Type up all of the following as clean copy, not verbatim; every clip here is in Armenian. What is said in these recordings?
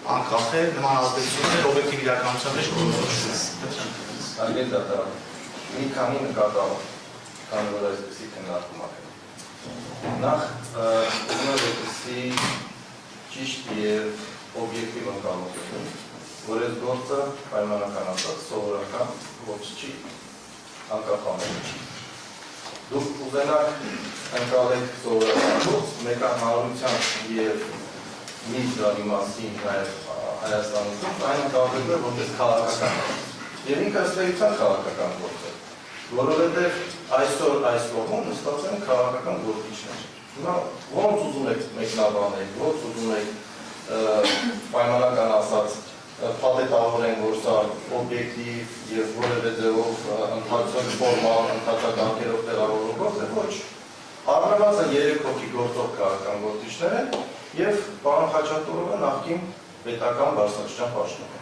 անկախ է նման ազդեցություններ օբյեկտիվ իրականության մեջ գործում։ Արգել դատարան, մի քանի նկատառ, քանի որ այսպեսի քննարկում ակեն։ Նախ ուզում եմ որպեսզի ճիշտ և օբյեկտիվ ընկալություն, որ այս գործը պայմանականացած սովորական ոչ չի, անկախանելու չի։ Դուք ուզենաք ընկալեք սովորական գործ, մեկահանրության և մի դրանի մասին նաև Հայաստանում, այն ընկալվել է որպես քաղաքական և ինքը ըստ էության քաղաքական գործ է, որովհետև այսօր այս կողմում նստած են քաղաքական գործիչներ։ Հիմա ոնց ուզում եք մեկնաբանել, ոնց ուզում եք պայմանական ասած փաթեթավորեն, որ սա օբյեկտիվ և որևէ ձևով ընդհանրություն ֆորմալ, ընդհանրակարգերով տեղավորող գործ է, ոչ։ Առնվազն 3 հոգի գործող քաղաքական գործիչներ են և պարոն Խաչատուրովը նախկին պետական բարձրաստիճան պաշտոն է։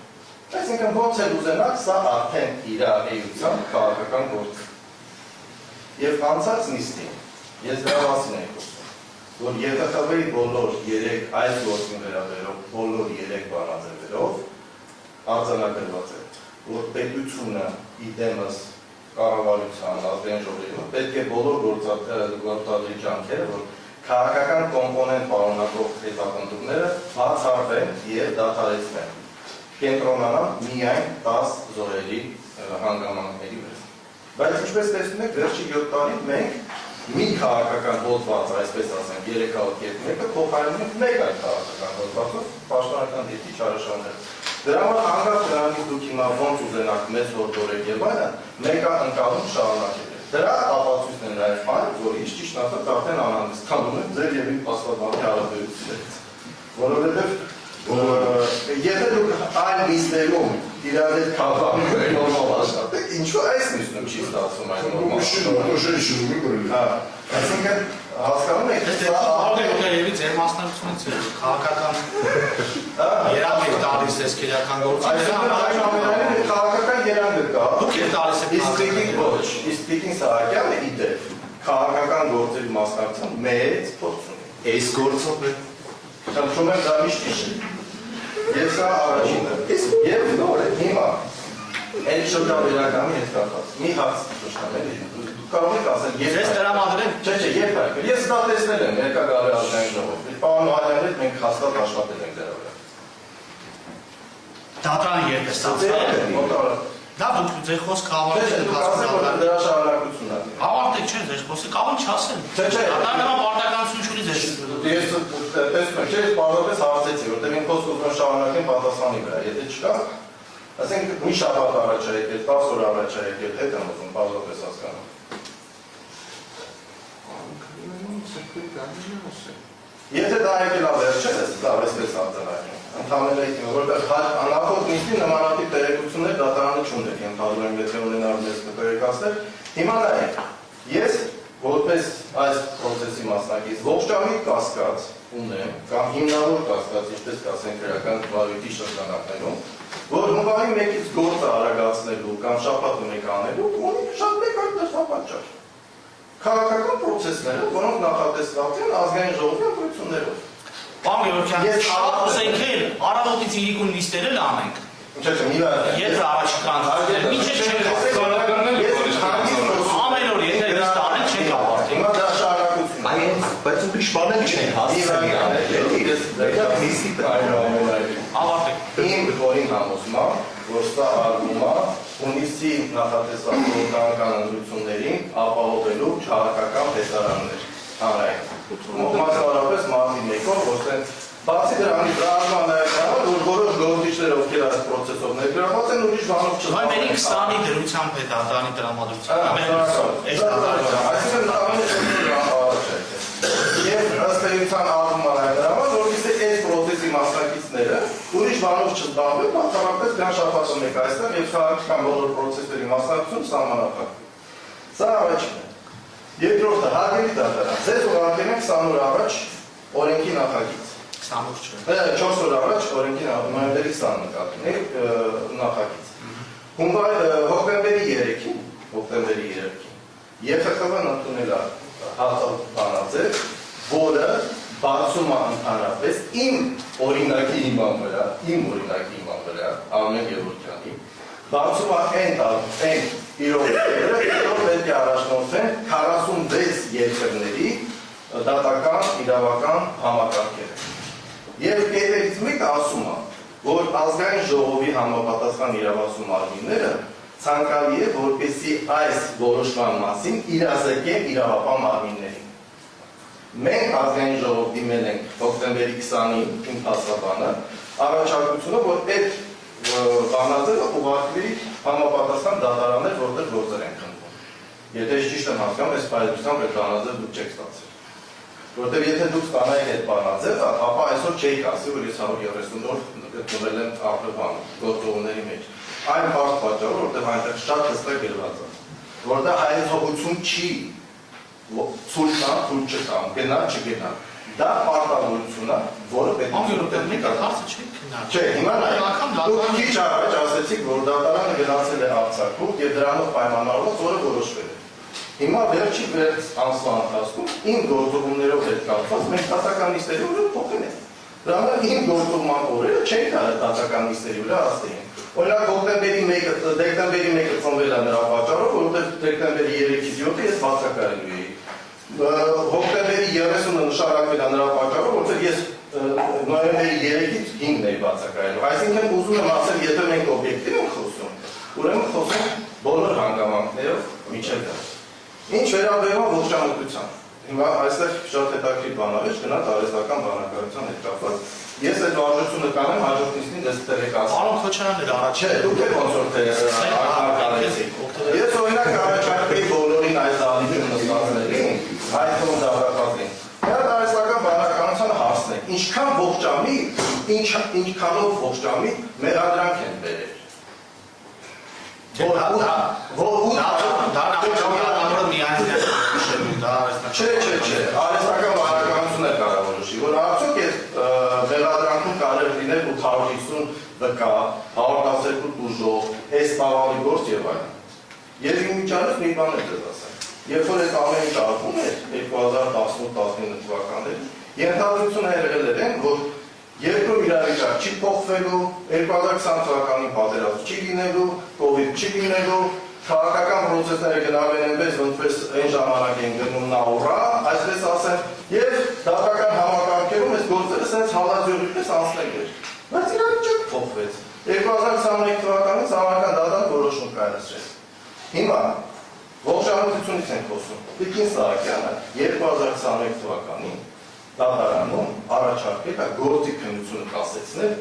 Այսինքն ոնց էլ ուզենաք, սա արդեն իր էության քաղաքական գործ է։ Եվ անցած նիստին ես դրա մասին եմ խոսում, որ ԵԽԽՎ-ի բոլոր 3 այս գործին վերաբերող բոլոր 3 բանաձևերով արձանագրված է, որ պետությունը իդեմս կառավարության ազգային ժողովին պետք է բոլոր գործադրի ջանքերը, որ քաղաքական կոմպոնենտ պարունակող հետապնդումները բացառվեն և դադարեցվեն, կենտրոնանան միայն 10 զոհերի հանգամանքների վրա։ Բայց ինչպես տեսնում եք, վերջի 7 տարի մենք մի քաղաքական հոդված, այսպես ասենք, 3.1-ը փոխարինում ենք մեկ այլ քաղաքական հոդվածով պաշտոնական դեպքի չարաշահները։ Դրա համար անկախ դրանից դուք հիմա ոնց ուզենաք մեզ հորդորեք եւ այլն, մեկը ընկալում շարունակել է։ Դրա ապացույցն է նաև այն, որ ինչ ճիշտ ասած արդեն անհանգստանում եմ ձեր եւ իմ պասպորտի հարաբերություններից։ Որովհետեւ եթե դուք այլ նիստերում իրար հետ կապանում եք նորմալ աշխատեք, ինչու այս նիստում չի ստացվում այն նորմալ։ Այսինքն հասկանում եք, ձեր մասնակցությունից է քաղաքական երանգ եք տալիս ես քերական գործիքները, քաղաքական երանգ կա։ Դուք եք տալիս եք ոչ, Իսպիկին Սահակյանը իդեպ քաղաքական գործերի մասնակցության մեծ փորձ ունի։ Այս գործով է։ Խնդրում եմ դա միշտ հիշել։ Եվ սա առաջինը։ Եվ նոր է, հիմա այն շրջանավերականի հետ կապված։ Մի հարց շրջանավերի։ Դուք կարող եք ասել, ես տրամադրեմ։ Չէ, երբ այլ։ Ես դա տեսնել եմ, երկակալի ազգային ժողովում։ Պարոն Արյանն հետ մենք հաստատ աշխատել ենք դրա վրա։ Դատարանը երբ է ստացվել։ Դա դուք ձեր խոսքը ավարտեք հասցնալ դրա շարունակությունն է։ Ավարտեք, չէ, ձեր խոսքը կարող չասել։ Չէ, դատարանը պարտականություն չունի ձեր։ Ես տեսնում եմ, չէ, ես պարզապես հարցեցի, որտեղ իմ խոսքը ուզում եմ շարունակեմ պատասխանի վրա, եթե չկա, ասենք մի շաբաթ առաջ է եկել, 10 օր առաջ է եկել, հետ եմ ուզում պարզապես հասկանում։ Եթե դա եկել ավերջերս, դա այսպես արձանագրում։ Ընդհանրապես, որտեղ նախորդ նիստի նմանատիպ տեղեկություններ դատարանը չուներ, ենթադրում եմ, եթե ունենալ մեզ կտեղեկացներ։ Հիմա նայեք, ես որպես այս պրոցեսի մասնակից ողջամիտ կասկած ունեմ, կամ հիմնավոր կասկած, ինչպես կասենք քրեական վարույթի շրջանակներում, որ հունվարի 1-ից գործը արագացնելու կամ շաբաթը մեկ անելու ունի շատ մեկ այլ դրդապատճառ։ Քաղաքական պրոցեսները, որոնք նախատեսված են ազգային ժողովի ընտրություններով։ Պարոն Գևորգյան, շատ ուզենք էլ առավոտից իրիկուն նիստերը լանենք։ Չէ, մի բան։ Եթե առաջիկան մինչև չենք ամեն օր եթե նիստ անենք չենք ավարտի։ Հիմա դա շարունակություն է։ Բայց ուրիշ բաներ չեն հասցրել։ Նիստի ավարտեք։ Իմ որին համոզմամբ, որ սա արվում է հունիսի նախատեսված գործնական ընտրություններին ապահովելու քաղաքական տեսարաններ հանրային։ Մասնավորապես մարտի 1-ով, որ բացի դրանից ռազմա նաև կարող, որ որոշ գործիչներ ովքեր այս պրոցեսով ներգրավված են ուրիշ բանով չստացվում։ Բայց մենք 20-ի դրությամբ է դատարանի տրամադրությունը։ Եվ ըստ էության արվում է նաև դրա համար, որովհետև այս պրոցեսի մասնակիցները ուրիշ բանով չզբաղվեն, բացառապես կան շաբաթը մեկ այստեղ եւ քաղաքական բոլոր պրոցեսների մասնակցություն սահմանափակվում։ Սա առաջինն է։ Երկրորդը հարգելի դատարան, ձեզ ուղարկել ենք 20 օր առաջ օրենքի նախագիծ։ 20 օր չէ։ 4 օր առաջ օրենքի նոյեմբերի 20-ը նկատում եք նախագիծ։ Հոկտեմբերի 3-ին, ԵԽԽՎ-ն ընդունել է հաստատանաձև, որը բացումը ընդհանրապես իմ օրինակի հիման վրա, Արմեն Գևորգյանի, բացումը այն իրողները, որոնք պետք է առաջնորդեն 46 երկրների դատական իրավական համակարգերը։ Եվ կետերից մեկը ասում է, որ ազգային ժողովի համապատասխան իրավասու մարմինները ցանկալի է, որպեսզի այս որոշման մասին իրազեկեն իրավապահ մարմիններին։ Մենք ազգային ժողով դիմել ենք հոկտեմբերի 20-ին ինքնասաբանը առաջարկությունը, որ այդ բանաձևը ուղարկվի համապատասխան դատարաններ, որտեղ գործեր են քննվում։ Եթե ճիշտ եմ հասկանում, այս պայմանությամբ այդ բանաձև դուք չեք ստացել։ Որտեղ եթե դուք ստանայիք այդ բանաձևը, ապա այսօր չէիք ասի, որ ես 130 օր գտնվել եմ արտավան գործողությունների մեջ։ Այն բարդ պատճառով, որտեղ այնտեղ շատ հստակ գրված է, որտեղ հայեցողություն չի, ցույց տա, ցույց չտա, գնա, չգնա։ Դա պարտավորություն է, որը պետք է մեկ հարցը չի քննարկել։ Չէ, հիմա դուք քիչ առաջ ասացիք, որ դատարանը գնացել է Արցախում եւ դրանով պայմանավորված, որը որոշվել է։ Հիմա վերջի ամսվա ընթացքում իմ գործողություններով հետ կապված մենք դատական նիստերի վրա փոխել ենք։ Դրանով իմ գործողման օրերը չեն կարող դատական նիստերի վրա ասել։ Օրինակ դեկտեմբերի 1-ը ծնվել է նրա պատճառով, որովհետև դեկտեմբերի 3-ից 7-ը ես բացակայելու էի։ Հոկտեմբերի 30-ը նշանակվել է նրա պատճառով, որովհետև ես նոյեմբերի 3-ից 5-ն էի բացակայելու։ Այսինքն ուզում եմ ասել, եթե մենք օբյեկտիվ ենք խոսում, ուրեմն խոսենք բոլոր հանգամանքներով միջև դա։ Ինչ վերաբերում է ողջամտության։ Հիմա այստեղ շատ հետաքրքիր բան ա, գնաց արհեստական բանականության հետ կապված։ Ես այդ վարժությունը կանեմ հաջորդ նիստին դες տեղեկացնեմ։ Պարոն Քոչարյանն առաջ չէ, դուք եք ոնց որ կանեցիք։ Ես օրինակ առաջարկեի բոլորին այս դալիճը նստածներին, այդ թվում դավրապատին։ Այդ արհեստական բանականությանը հարցնենք, ինչքան ողջամի, ինչքանով ողջամի մեղադրանք են բերել։ Չէ, արհեստական բանականությունը կարող որոշի, որ արդյոք այդ մեղադրանքում կարող է լինել 850 վկա, 112 տուժող, այս տաղավարի գործ եւ այլն։ Եվ իմիջիայլոց մի բան եմ ձեզ ասեմ։ Երբ որ այդ ամեն ինչ արվում էր 2018-19 թվականներին, ենթադրությունը եղել էր, որ երկրում իրավիճակ չի փոխվելու, 2020 թվականին պատերազմ չի լինելու, կովիդ չի լինելու, քաղաքական պրոցեսները գնալու են այնպես, որպես այն ժամանակ են գնում նա ուռա, այսպես ասեմ, եւ դատական համակարգերում այս գործերը sense հալածյորից անցնել էր։ Բայց իրավիճակը փոխվեց։ 2021 թվականին համական դատարան որոշում կայացրեց։ Հիմա ողջամտությունից ենք խոսում։ Տիկին Սահակյանը 2021 թվականին դատարանում առաջարկել է գործի քննությունը կասեցնել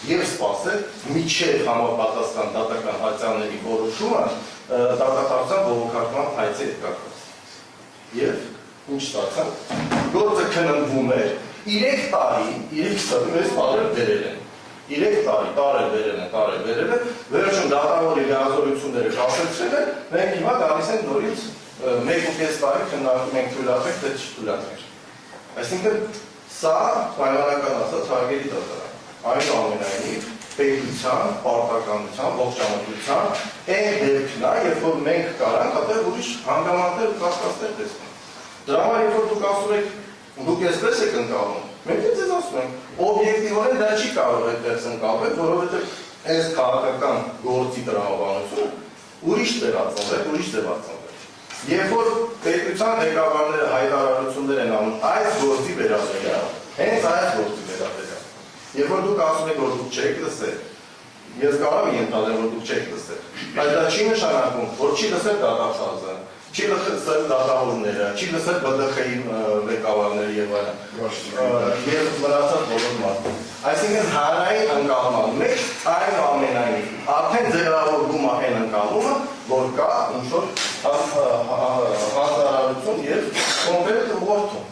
եւ սպասել միջև համապատասխան դատական հայցանների որոշումը դատախազության բողոքարկման հայցի հետ կապված։ Եվ ինչ ստացան։ Գործը քննվում էր 3 տարի, 3 տարի բերել են։ 3 տարի բերել են, վերջում դատավորի լիազորությունները կասեցրել են, մենք հիմա գալիս ենք նորից 1.5 տարի քննարկում ենք թույլատրենք, թե չթույլատրենք։ Այսինքն սա պայմանական ասած հարգելի դատարան։ Այնուամենայնիվ պետության, պարտականության, ողջամտության այն դեպքն է, երբ որ մենք կարանք այդտեղ ուրիշ հանգամանքներ ու կասկածներ տեսնենք։ Դրա համար երբ որ դուք ասում եք, դուք այսպես եք ընկալում, մենք ձեզ ասում ենք, օբյեկտիվորեն դա չի կարող այդպես ընկալվել, որովհետև այս քաղաքական գործի տրամաբանությունը ուրիշ ձևացնել։ Երբ որ պետության ղեկավարները հայտարարություններ են անում այս գործի վերաբերյալ, հենց այս գործի վերաբերյալ, երբ որ դուք ասում եք, որ դուք չեք լսել, ես կարող եմ ենթադրել, որ դուք չեք լսել, բայց դա չի նշանակում, որ չի լսել դատախազը, չի լսել դատավորները, չի լսել ԲԴԽ-ի ղեկավարները եւ այլն, եւ մնացած բոլոր մարդիկ։ Այսինքն հանրային ընկալման մեջ այնուամենայնիվ արդեն ձևավորվում է այն ընկալումը, որ կա ինչ-որ հանրարարություն եւ կոնկրետ ուղղորդում։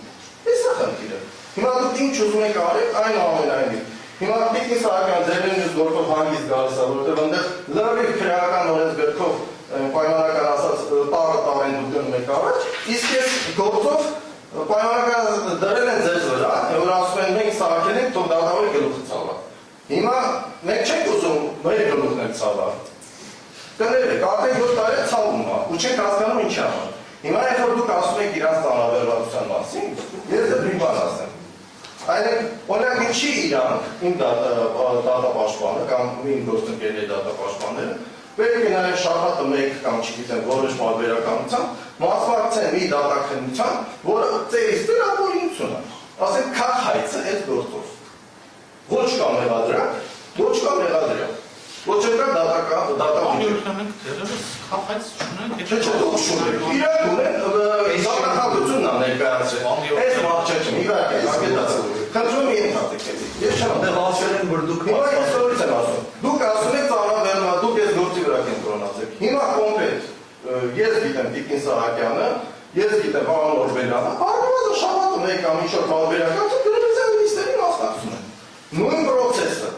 Այս է խնդիրը։ Հիմա դուք ինչ ուզում եք արեք, այնուամենայնիվ։ Հիմա Տիկին Սահակյան ձերենյուս գործով հանգիստ գալիս է, որովհետեւ այնտեղ լրիվ քրեական օրենսգրքով պայմանական ասած տարեն դուք գնում եք առաջ, իսկ ես գործով պայմանական դրել են ձեզ վրա, որ ասում են մենք Սահակյան ենք, թող դատավորի գլուխը ցավա։ Հիմա մենք չենք ուզում մեր գլուխն ենք ցավա։ Կներեք, արդեն 7 տարի ցավում է, ու չենք հասկանում ինչի համար։ Հիմա երբ որ դուք ասում եք իրանց ծանրաբեռնվածության մասին, ես դեռ մի բան ասեմ։ Օրինակ ինչի իրանք իմ դատապաշտպանը կամ իմ գործընկերների դատապաշտպանները պետք է նաև շաբաթը մեկ կամ չգիտեմ որոշ բարբերականությամբ մասնակցեն մի դատաքննության, որը ծերից դրավորություն է, ասենք քաղաքայցը այդ գործով։ Ոչ կա մեղադրակ, ոչ կա մեղադրյալ։ Ոչ կա դատական Իրանք ունեն դատախազությունն է ներկայացրել։ Այս մաղջեջը մի վարկ է, խնդրում եմ ենթադրեք։ Ես չեմ ասում, որ դուք ես որից եմ ասում։ Դուք ասում եք ծանրաբեռնա, դուք ես գործի վրա կենտրոնացեք։ Հիմա կոնկրետ ես գիտեմ Տիկին Սահակյանը, ես գիտեմ Վահան Օրբելյանը, առնվազն շաբաթը մեկ կամ ինչ-որ բարբերական դրվեցան նիստերի մասնակցում են։ Նույն պրոցեսը,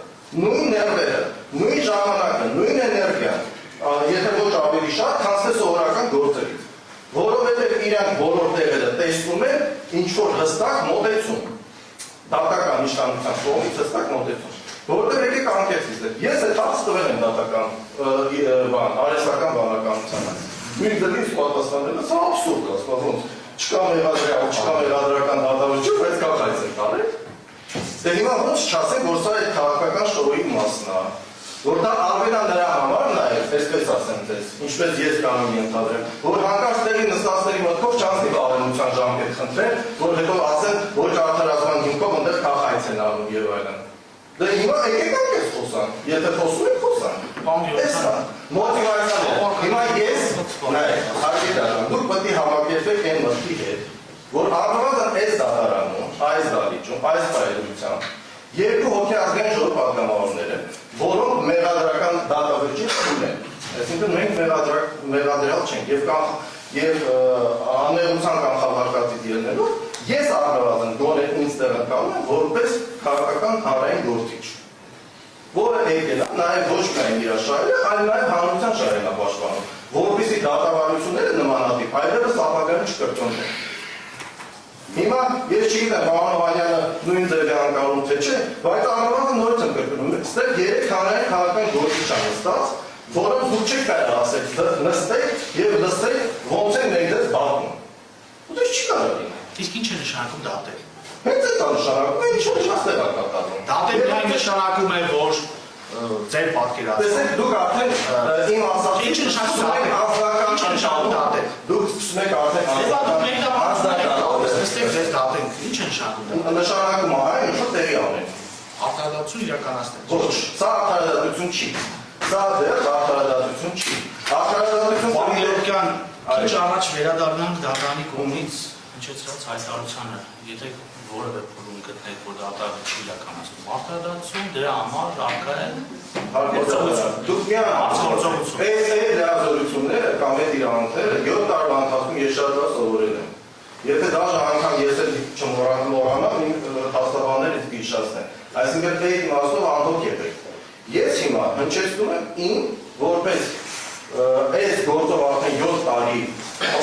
նույն ներվերը, նույն ժամանակը, նույն էներգիան, եթե ոչ ավելի շատ, քան թե սովորական գործերից, որովհետև իրանք բոլոր տեղերը տեսնում են ինչ-որ հստակ մոտեցում, դատական իշխանության կողմից հստակ մոտեցում, որովհետև եկեք անկեղծ դիտեք, ես այդ հարց տվել եմ դատական արհեստական բանականությանը, նույն դրից պատասխանելը, սա աբսուրդ է, ոնց չկա մեղադրյալ, չկա մեղադրական դատավարություն, բայց քաղաքայց են տարել։ Դե հիմա ոնց չասենք, որ սա այդ քաղաքական շոուի մասն է, որ դա արվելան նրա համար նաև, այսպես ասեմ ձեզ, ինչպես ես կանոն ենթադրեմ, որ հանկարծ տեղի նստածների մտքով չանցնի ավելության ժամկետ խնդրել, որ հետո ասեն, որ արդարացման հիմքով ընդեղ քաղաքայց են անում եւ այլն։ Դե հիմա եկեք անկեղծ խոսանք, եթե խոսում եք խոսանք։ Տեսա, մոտիվացիան է։ Հիմա ես, նայեք, հարկի դառնում, դուք պետք է համակերպեք այն մտքի հետ, որ առնվազն այս դատարանում, այս դալիճում, այս պայմանությամբ երկու հոգի ազգային ժողովի պատգամավորներ են, որոնք մեղադրական դատավերջի ունեն։ Այսինքն մենք մեղադրյալ չենք եւ անմեղության կամ խաղարկածից ելնելով ես առնվազն գոնե ինձ տեղակայում եմ որպես քաղաքական հանրային գործիչ, որը եկել է նաև ոչ միայն իր շահերը, այլ նաև հանրության շահերն է պաշտպանում, որպեսզի դատավարությունները նմանատիպ այլևս ապագայում չկրկնվեն։ Հիմա ես չգիտեմ Վահան Օհանյանը նույն ձևի անկարում թե չէ, բայց առնվազն նորից եմ կրկնում, ստեղ երեք հանրային քաղաքական գործիչ են նստած, որոնց դուք չեք կարող ասել նստեք եւ լսեք ոնց են ներդես բախում։ Ու դա չի կարող լինել։ Իսկ ինչ է նշանակում դատել։ Հենց այդ նշանակում է ինչ որ չստեղ է կատարվում։ Դատել միայն նշանակում է, որ ձեր պատկերացումը։ Տեսեք, դուք արդեն իմ ասածից ինչ նշանակում դատել։ Դուք սկսում եք արդեն Նստեք ձեզ դատենք, ինչ է նշանակում։ Նշանակում է այն, ինչ տեղի անեն։ Արդարադատություն իրականացնել։ Ոչ, սա արդարադատություն չի։ Սա դեռ արդարադատություն չի։ Արդարադատություն Պարոն քիչ առաջ վերադառնանք դատարանի կողմից հնչեցրած հայտարարությանը, եթե որևէ փուլում գտնեք, որ դատարանը չի իրականացնում արդարադատություն, դրա համար առկա է Դուք միան այս լիազորությունները կամ այդ իրանները 7 տարվա ընթացքում ես շատ լավ սովորել եմ։ Եթե դաժե անգամ ես էլ չմոռանամ, իմ հաստատաներից կհիշացնեն։ Այսինքն այդ իմաստով անդոք եղեք։ Ես հիմա հնչեցնում եմ իմ որպես այս գործով արդեն 7 տարի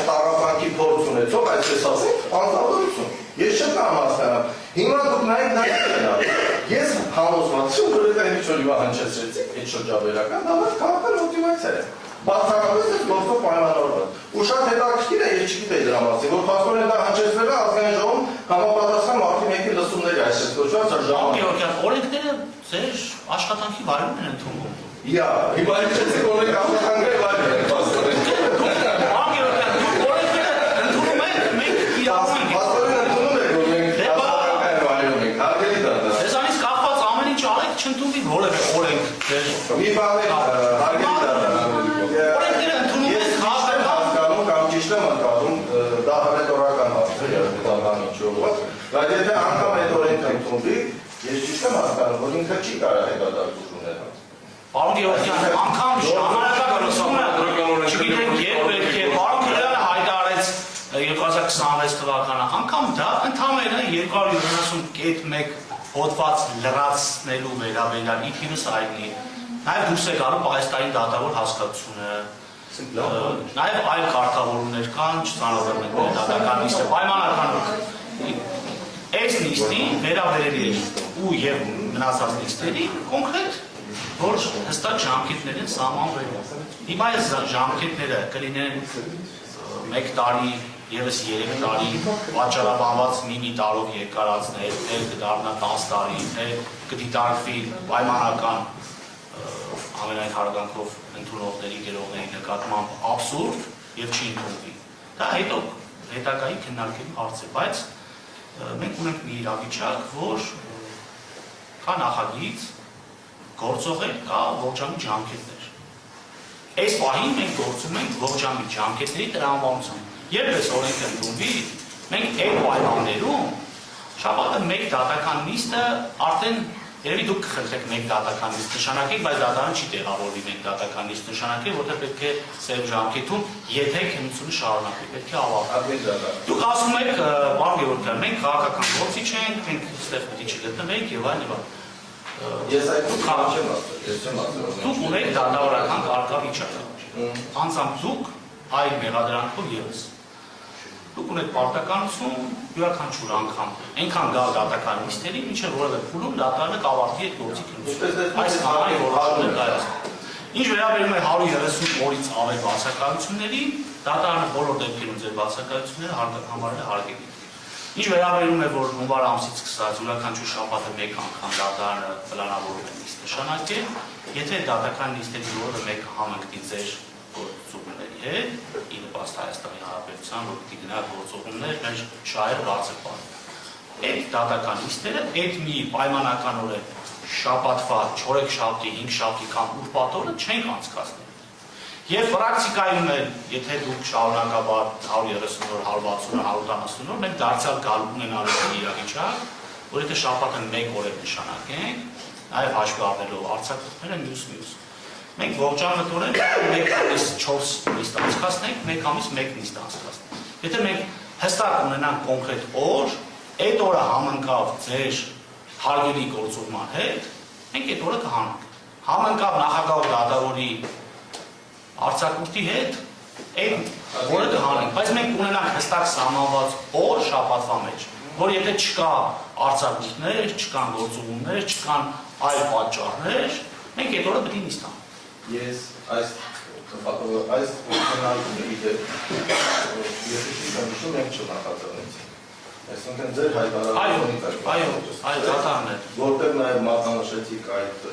տարապանքի փորձ ունեցող, այսպես ասենք, անձնավորություն։ Ես չեմ կարող հասկանալ։ Հիմա դուք նայեք ես համոզված եմ, որ դա ինչ որ իվա հնչեցրեցիք, այդ շրջաբերական, դա քաղաքական մոտիվացիա է։ Բացառապես այս գործով պայմանավորված։ Ու շատ հետաքրքիր է, ես չգիտեի դրա մասին, որ փաստորեն դա հնչեցվել է ազգային ժողովում համապատասխան մարտի 1-ի լսումների այսպես կոչված ժամանակ։ Օրենքները ձեր աշխատանքի վայրում են ընդունվում։ Իա, հիմա ինչպես օրենք աշխատանքները վայրում են փաստորեն։ Օրենքները ընդունում են, մենք իրավունք ենք։ Փաստորեն ընդունում եք, որ մենք աշխատանքները վայրում ենք, հարգելի դատա։ Դեզանից կախված ամեն ինչ արեք, չընդունվի որևէ օրենք։ Մի բան է, հարգելի դատա։ Օրենքները ընդունում են հասկանում կամ ճիշտ եմ ընդհանրում, դա հավետորական հարց է, դատական ինչով։ Բայց եթե անգամ այդ օրենքը ընդունվի, ես ճիշտ եմ հասկանում, որ ինքը չի կարող հետադարձություն ունել։ Պարոն Գեորգյան, անգամ ժամանակակցությունը, չգիտեք երբ պետք է, պարոն Քրյանը հայտարարեց 2026 թվականը, անգամ դա ընդամենը 270.1 հոդված լրացնելու վերաբերյալ իբրևս հայտնի, նաև դուրս է գալու Պահեստային դատավոր հասկացությունը, նաև այլ կարգավորումներ կան, չծանոթացնենք դատական նիստը, պայմանական այս նիստի վերաբերելի է ու եւ մնացած նիստերի կոնկրետ որ հստակ ժամկետներ են սահմանվել։ Հիմա այս ժամկետները կլինեն 1 տարի, եւս 3 տարի վաճառաբանված մի տարով երկարացնել, թե կդառնա 10 տարի, թե կդիտարկվի պայմանական ամենայն հարգանքով ընդունողների, գերողների նկատմամբ абսուրդ եւ չի ընդունվի։ Դա հետագայի քննարկելու հարց է, բայց մենք ունենք մի իրավիճակ, որ կա նախագիծ, գործողեր, կա ողջամիտ ջանքերներ։ Այս պահին մենք գործում ենք ողջամիտ ջանքերների տրամաբանությամբ։ Երբ օրենքը ընդունվի, մենք այդ պայմաններում շաբաթը մեկ դատական նիստը արդեն երևի դուք կխնդրեք մեկ դատական նիստ նշանակեք, բայց դատարանը չի տեղավորվի մեկ դատական նիստ նշանակել, որտեղ պետք է սև ժամկետում, եթե քննությունը շարունակվի, պետք է ավարտվի։ Դուք ասում եք, պարոն Գևորգյան, մենք քաղաքական գործիչ ենք, մենք այստեղ պետք է չգտնվենք եւ այլն եւ այլն։ Ես այդ չեմ ասում։ Դուք ունեք դատավորական կարգավիճակ։ Անձամբ դուք այլ մեղադրանքով եւս։ Դուք ունեք պարտականություն յուրաքանչյուր անգամ այնքան գալ դատական նիստերի, մինչև որևէ փուլում դատարանը կավարտի այդ գործի քննությունը։ Այս կանոնի որոշումները կայացվեն։ Ինչ վերաբերում է 130 օրից ավել բացակայությունների, դատարանը բոլոր դեպքերում ձեր բացակայությունները համարել է հարգելի։ Ինչ վերաբերում է, որ հունվար ամսից սկսած յուրաքանչյուր շաբաթը մեկ անգամ դատարանը պլանավորում է նիստ նշանակել, եթե դատական նիստերի որևէ մեկը համընկնի ձեր գործողությունների հետ, ի նպաստ Հայաստանի Հանրապետության, որ պիտի գնա գործողություններ, մեր շահերը բարձր պահեն։ Այդ դատական նիստերը այդ մի պայմանականորեն շաբաթվա 4-շաբթի, 5-շաբթի կամ ուրբաթ-օրը չենք անցկացնել։ Եվ պրակտիկայում էլ, եթե դուք շարունակաբար 130 օր, 160 օր, 170 օր, մենք դարձյալ գալ ունենալու իրավիճակ, որ եթե շաբաթը 1 օր նշանակենք, նաև հաշվի առնելով արձակուրդները մյուս։ Մենք ողջամտորեն 1 ամիս 4 նիստ անցկացնենք, 1 ամիս 1 նիստ անցկացնենք։ Եթե մենք հստակ ունենանք կոնկրետ օր, այդ օրը համընկավ ձեր հարգելի գործողման հետ, մենք այդ օրը կհանենք։ Համընկավ նախագահ դատավորի արձակուրդի հետ, այդ օրը կհանենք, բայց մենք ունենանք հստակ սահմանված օր շաբաթվա մեջ, որ եթե չկա արձակուրդներ, չկան գործողումներ, չկան այլ պատճառներ, մենք այդ օրը պետք է նիստ անենք։ Ես այս քննարկումների ես մենք չնախաձեռնեցինք։ Այսինքն ձեր հայտարարությունից որտեղ նաև մատնանշեցիք այդ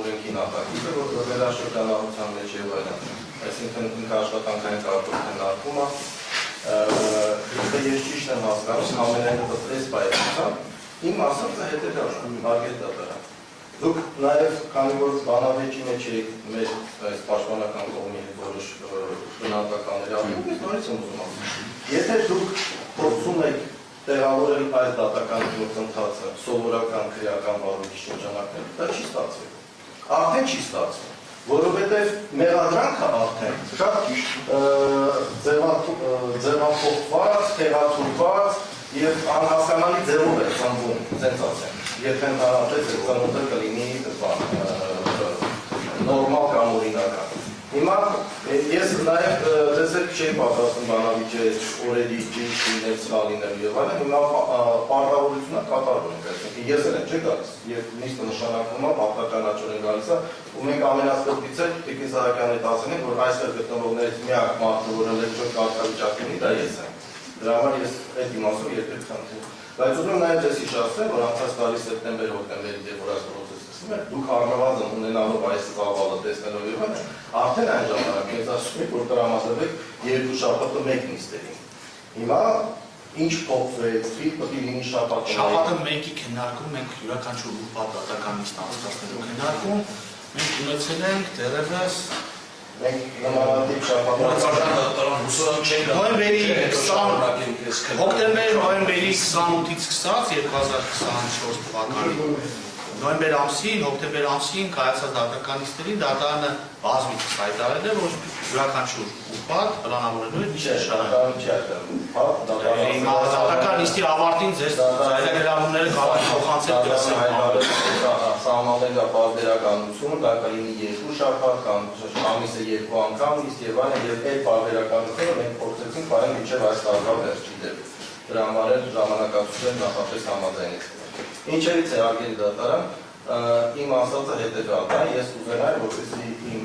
օրենքի նախագիծը, որ վերաշրջանառության մեջ եւ այլն։ Այսինքն ինքնաշխատանքային կարգով քննարկումը, ես ճիշտ եմ հասկանում, ամենայնիվ այս բայությամբ իմ ասածը հետևյալն է, հարգելի դատարան։ Դուք նաև, քանի որ բանավեճի մեջ եք մեր այս պաշտպանական կողմի հետ որոշ բնանկականների ապրում, ես նորից եմ ուզում ասում։ Եթե դուք փորձում եք տեղավորել այս դատական գործընթացը սովորական քրեական վարույթի շրջանակներում, դա չի ստացվել։ Արդեն չի ստացվել, որովհետև մեղադրանքը արդեն շատ ձևափոխված, տեղացուրված եւ անհասկանալի ձևով է ծնվում, ասենց ասեմ։ Եթե ընդհանրապես ծնունդը կլինի նորմալ կամ օրինական։ Հիմա ես նաև տեսեք չէի պատրաստում բանավիճը օրերի ճիշտ լինել, սխալ լինել եւ այլն, հիմա պարտավորությունը կատարվում է, այսինքն ես էլ եմ չէ գալիս, եւ նիստը նշանակվում է պարտականաչորեն գալիս է, ու մենք ամենասկզբից էլ Տիկին Սահակյանն հետ ասել ենք, որ այստեղ գտնվողներից միակ մարդը, որը էլեկտրոն կարգավիճակ ունի, դա ես եմ։ Դրա համար ես այդ իմաստով երբեք խնդրում։ Բայց ուզում եմ նաև ձեզ հիշեցնել, որ անցած տարի սեպտեմբեր-հոկտեմբերի դեպորացնողը սկսում է, դուք առնվազն ունենալով այս ծավալը տեսնելով եւ այլն, արդեն այն ժամանակ մեզ ասում եք, որ տրամադրվեք 2 շաբաթը 1 նիստերին։ Հիմա ինչ փոխվեց, պետք է լինի շաբաթը։ Շաբաթը 1-ի քննարկում մենք յուրաքանչյուր ուրբաթ դատական նիստ անցկացնելու քննարկում մենք ունեցել ենք դեռևս մենք նմանատիպ նոյեմբերի 28-ից սկսած 2024 թվականի նոյեմբեր ամսին, հոկտեմբեր ամսին կայացած դատական նիստերին դատարանը բազմիցս հայտարարել է, որ յուրաքանչյուր ուրբաթ պլանավորելու է դատական նիստի ավարտին ձեր ծայրագրավորումները կարող են փոխանցել սահմանել պարբերականություն, դա կլինի 2 շաբաթ կամ ամիսը 2 անգամ նիստ եւ այլն, եւ այդ պարբերականությունը մենք փորձեցինք բարել մինչեւ այս տարվա վերջին դեպք։ Դրա համար էլ ժամանակացույցը նախապես համաձայնեցին։ Ինչերից է հարգելի դատարան, իմ ասածը հետևյալն է, ես ուզենայի, որպեսզի իմ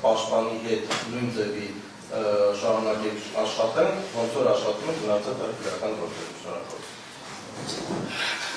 պաշտպանի հետ նույն ձևի շարունակեք աշխատենք, ոնց որ աշխատում եք մնացած այդ քրական գործերում։ Շնորհակալություն։